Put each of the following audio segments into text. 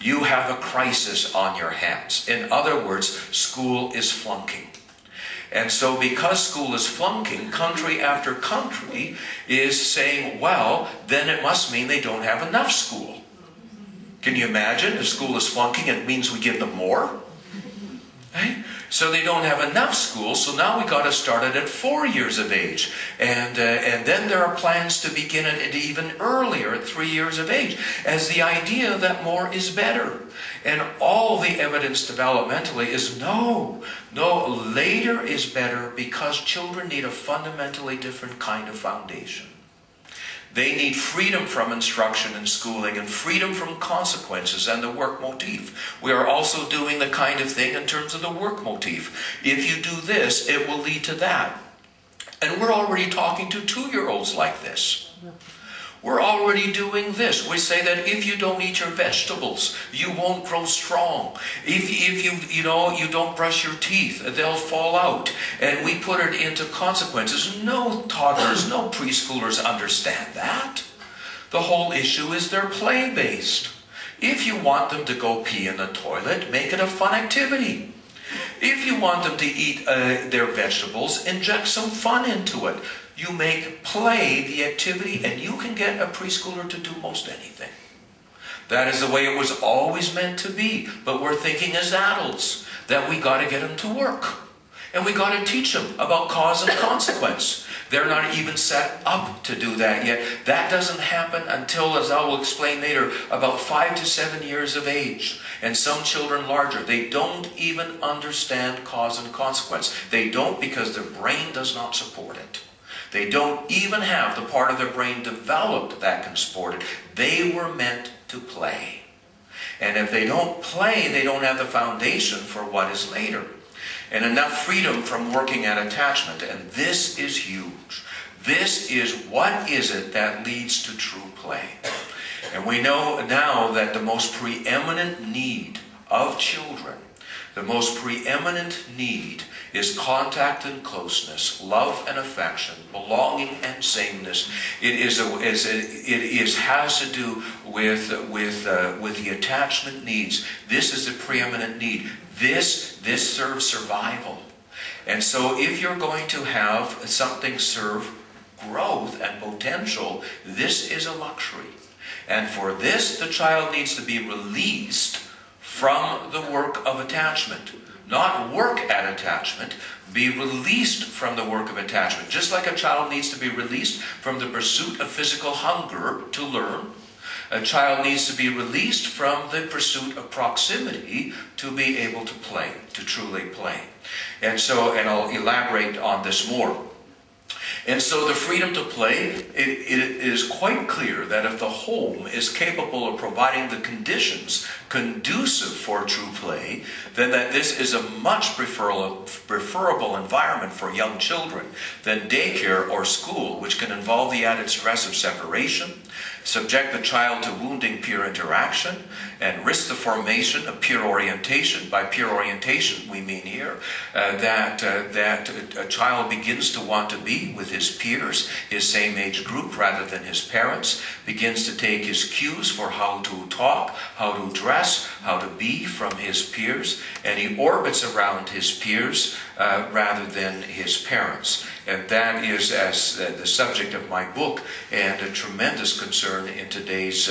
You have a crisis on your hands. In other words, school is flunking. And so because school is flunking, country after country is saying, well, then it must mean they don't have enough school. Can you imagine? If school is flunking, it means we give them more. Right? So they don't have enough school, so now we got to start it at 4 years of age. And then there are plans to begin it at even earlier, at 3 years of age, as the idea that more is better. And all the evidence developmentally is no, later is better because children need a fundamentally different kind of foundation. They need freedom from instruction and schooling and freedom from consequences and the work motif. We are also doing the kind of thing in terms of the work motif. If you do this, it will lead to that. And we're already talking to 2-year-olds like this. We're already doing this. We say that if you don't eat your vegetables, you won't grow strong. If you don't brush your teeth, they'll fall out. And we put it into consequences. No toddlers, no preschoolers understand that. The whole issue is they're play-based. If you want them to go pee in the toilet, make it a fun activity. If you want them to eat their vegetables, inject some fun into it. You make play the activity, and you can get a preschooler to do most anything. That is the way it was always meant to be. But we're thinking as adults that we got to get them to work. And we got to teach them about cause and consequence. They're not even set up to do that yet. That doesn't happen until, as I will explain later, about 5 to 7 years of age. And some children larger. They don't even understand cause and consequence. They don't because their brain does not support it. They don't even have the part of their brain developed that can support it. They were meant to play. And if they don't play, they don't have the foundation for what is later. And enough freedom from working at attachment. And this is huge. This is what is it that leads to true play. And we know now that the most preeminent need of children, the most preeminent need is contact and closeness, love and affection, belonging and sameness. It has to do with the attachment needs. This is the preeminent need. This serves survival. And so if you're going to have something serve growth and potential, this is a luxury. And for this, the child needs to be released from the work of attachment. Not work at attachment, be released from the work of attachment. Just like a child needs to be released from the pursuit of physical hunger to learn, a child needs to be released from the pursuit of proximity to be able to play, to truly play. And I'll elaborate on this more. And so the freedom to play, it is quite clear that if the home is capable of providing the conditions conducive for true play, then that this is a much preferable environment for young children than daycare or school, which can involve the added stress of separation, subject the child to wounding peer interaction, and risk the formation of peer orientation. By peer orientation, we mean here that a child begins to want to be with his peers, his same age group, rather than his parents, begins to take his cues for how to talk, how to dress, how to be from his peers, and he orbits around his peers rather than his parents. And that is, as the subject of my book, and a tremendous concern in today's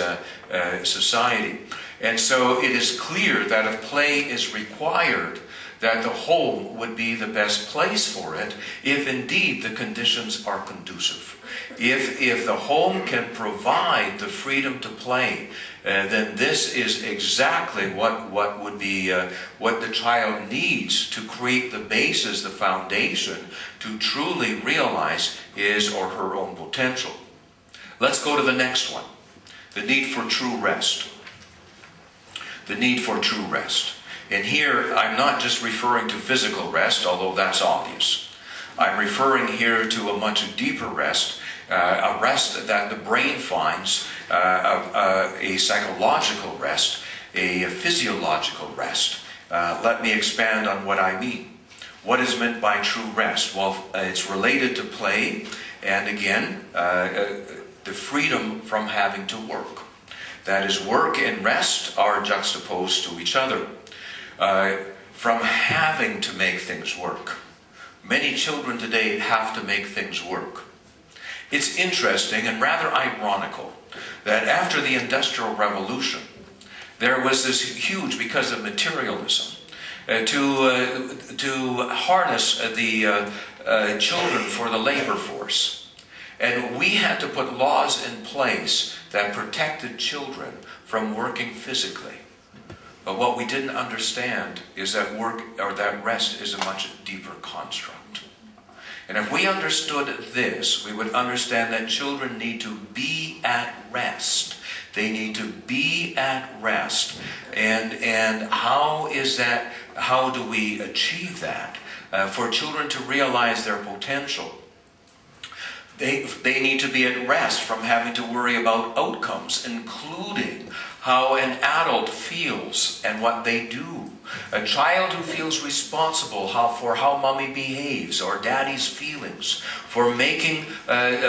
society. And so it is clear that if play is required, that the home would be the best place for it, if indeed the conditions are conducive. If the home can provide the freedom to play, then this is exactly what would be what the child needs to create the basis, the foundation, to truly realize his or her own potential. Let's go to the next one. The need for true rest. The need for true rest. And here, I'm not just referring to physical rest, although that's obvious. I'm referring here to a much deeper rest, a rest that the brain finds, a psychological rest, a physiological rest. Let me expand on what I mean. What is meant by true rest? Well, it's related to play, and again, the freedom from having to work. That is, work and rest are juxtaposed to each other. From having to make things work. Many children today have to make things work. It's interesting and rather ironical that after the Industrial Revolution, there was this huge, because of materialism, to harness the children for the labor force. And we had to put laws in place that protected children from working physically. But what we didn't understand is that work, or that rest, is a much deeper construct. And if we understood this, we would understand that children need to be at rest. They need to be at rest. And how is that? How do we achieve that? For children to realize their potential, they need to be at rest from having to worry about outcomes, including how an adult feels and what they do. A child who feels responsible for how mommy behaves or daddy's feelings, for making,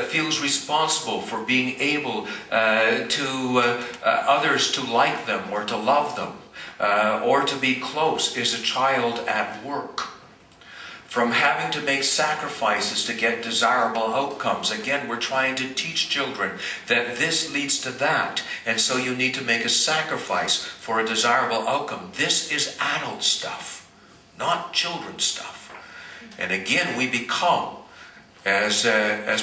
feels responsible for being able to others to like them or to love them or to be close, is a child at work. From having to make sacrifices to get desirable outcomes. Again, we're trying to teach children that this leads to that, and so you need to make a sacrifice for a desirable outcome. This is adult stuff, not children's stuff. And again, we become, as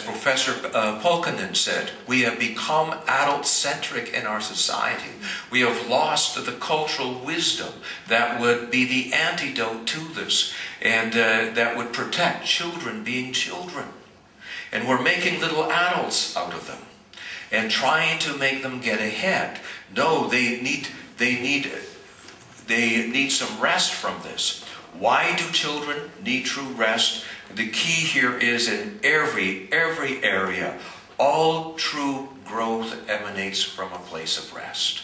Professor Pulkkinen said, we have become adult-centric in our society. We have lost the cultural wisdom that would be the antidote to this, and that would protect children being children. And we're making little adults out of them and trying to make them get ahead. No, they need some rest from this. Why do children need true rest? The key here is in every area, all true growth emanates from a place of rest.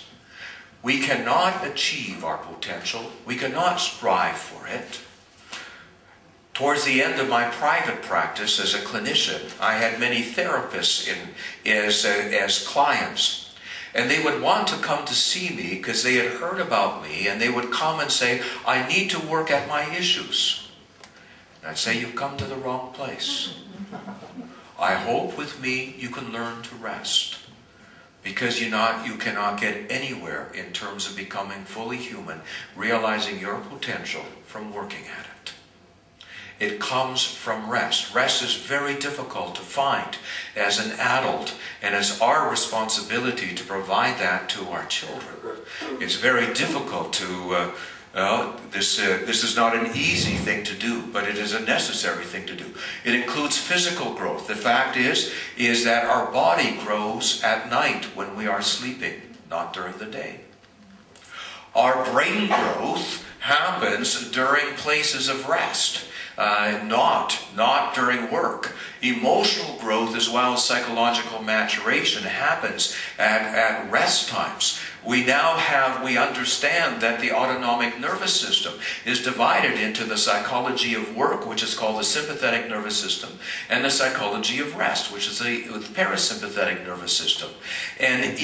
We cannot achieve our potential. We cannot strive for it. Towards the end of my private practice as a clinician, I had many therapists as clients. And they would want to come to see me because they had heard about me, and they would come and say, I need to work at my issues. And I'd say, you've come to the wrong place. I hope with me you can learn to rest. Because you cannot get anywhere in terms of becoming fully human, realizing your potential from working at it. It comes from rest. Rest is very difficult to find as an adult, and it's our responsibility to provide that to our children. It's very difficult to, this is not an easy thing to do, but it is a necessary thing to do. It includes physical growth. The fact is that our body grows at night when we are sleeping, not during the day. Our brain growth happens during places of rest. Not during work. Emotional growth as well as psychological maturation happens at rest times. We understand that the autonomic nervous system is divided into the psychology of work, which is called the sympathetic nervous system, and the psychology of rest, which is the parasympathetic nervous system. And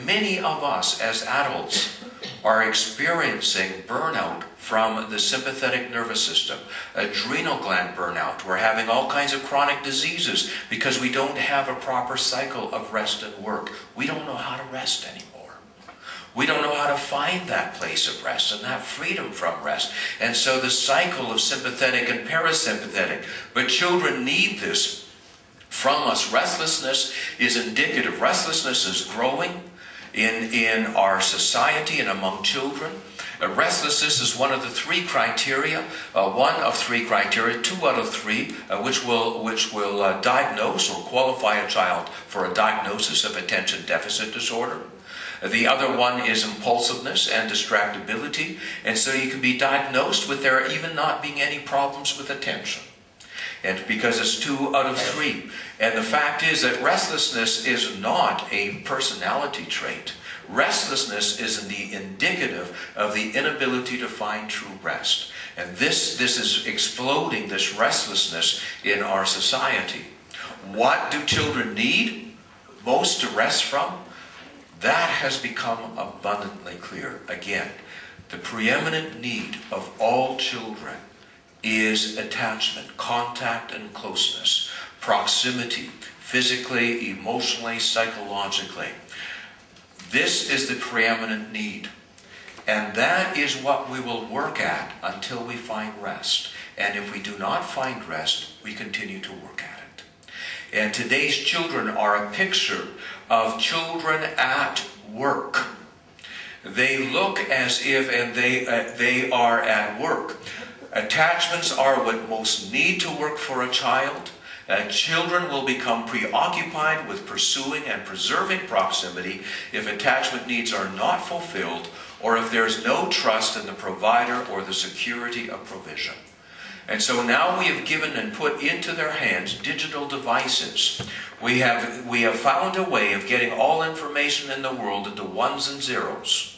many of us as adults are experiencing burnout from the sympathetic nervous system, adrenal gland burnout. We're having all kinds of chronic diseases because we don't have a proper cycle of rest and work. We don't know how to rest anymore. We don't know how to find that place of rest and that freedom from rest. And so the cycle of sympathetic and parasympathetic. But children need this from us. Restlessness is indicative. Restlessness is growing in our society and among children. Restlessness is one of the three criteria, two out of three, which will diagnose or qualify a child for a diagnosis of attention deficit disorder. The other one is impulsiveness and distractibility, and so you can be diagnosed with there even not being any problems with attention. And because it's 2 out of 3. And the fact is that restlessness is not a personality trait. Restlessness is indicative of the inability to find true rest. And this is exploding, this restlessness in our society. What do children need most to rest from? that has become abundantly clear. Again, the preeminent need of all children is attachment, contact and closeness, proximity, physically, emotionally, psychologically. This is the preeminent need. And that is what we will work at until we find rest. And if we do not find rest, we continue to work at it. And today's children are a picture of children at work. They look as if, and they are at work. Attachments are what most need to work for a child. Children will become preoccupied with pursuing and preserving proximity if attachment needs are not fulfilled, or if there's no trust in the provider or the security of provision. And so now we have given and put into their hands digital devices. We have found a way of getting all information in the world into ones and zeros.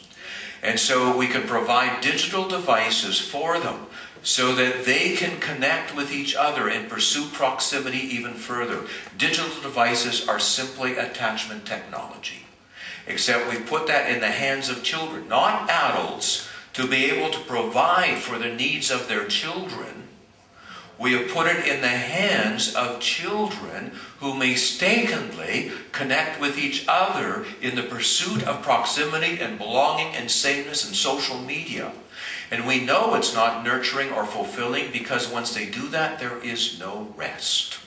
And so we can provide digital devices for them so that they can connect with each other and pursue proximity even further. Digital devices are simply attachment technology. Except we put that in the hands of children, not adults, to be able to provide for the needs of their children. We have put it in the hands of children who mistakenly connect with each other in the pursuit of proximity and belonging and sameness and social media. And we know it's not nurturing or fulfilling because once they do that, there is no rest.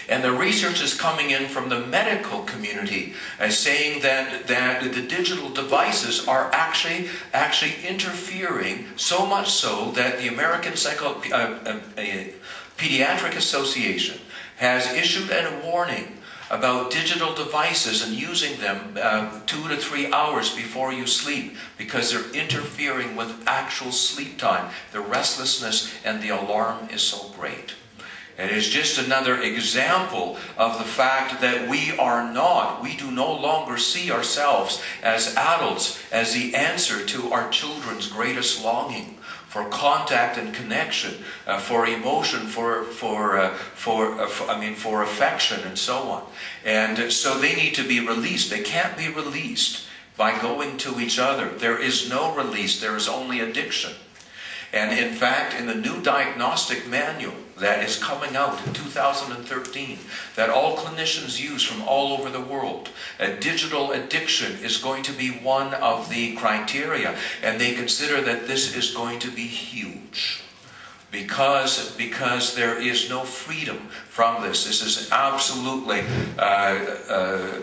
And the research is coming in from the medical community as saying that the digital devices are actually interfering, so much so that the American Pediatric Association has issued a warning about digital devices and using them 2 to 3 hours before you sleep because they're interfering with actual sleep time. The restlessness and the alarm is so great. And it's just another example of the fact that we do no longer see ourselves as adults as the answer to our children's greatest longing for contact and connection, for emotion, for affection and so on. And so they need to be released. They can't be released by going to each other. There is no release. There is only addiction. And in fact, in the new diagnostic manual that is coming out in 2013, that all clinicians use from all over the world, digital addiction is going to be one of the criteria. And they consider that this is going to be huge. Because there is no freedom from this. This is absolutely an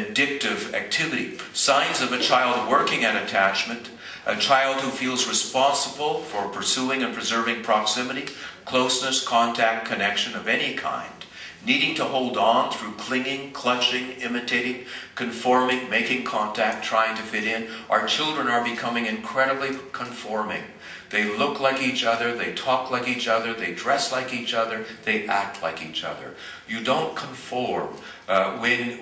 addictive activity. Signs of a child working at attachment: a child who feels responsible for pursuing and preserving proximity, closeness, contact, connection of any kind, needing to hold on through clinging, clutching, imitating, conforming, making contact, trying to fit in. Our children are becoming incredibly conforming. They look like each other, they talk like each other, they dress like each other, they act like each other. You don't conform when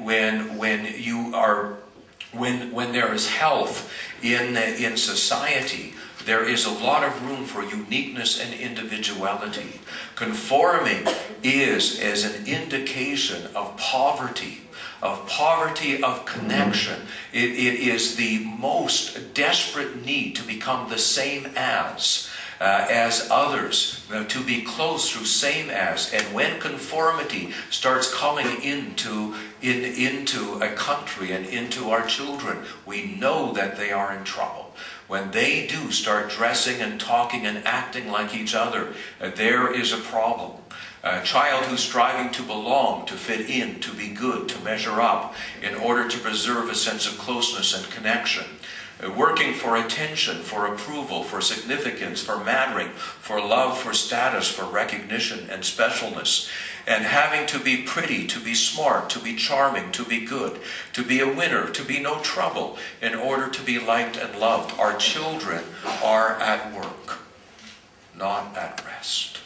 there is health in society. There is a lot of room for uniqueness and individuality. Conforming is as an indication of poverty of connection. It is the most desperate need to become the same as others, to be close through same as. And when conformity starts coming into a country and into our children, we know that they are in trouble. When they do start dressing and talking and acting like each other, there is a problem. A child who's striving to belong, to fit in, to be good, to measure up, in order to preserve a sense of closeness and connection. Working for attention, for approval, for significance, for mattering, for love, for status, for recognition and specialness. And having to be pretty, to be smart, to be charming, to be good, to be a winner, to be no trouble, in order to be liked and loved. Our children are at work, not at rest.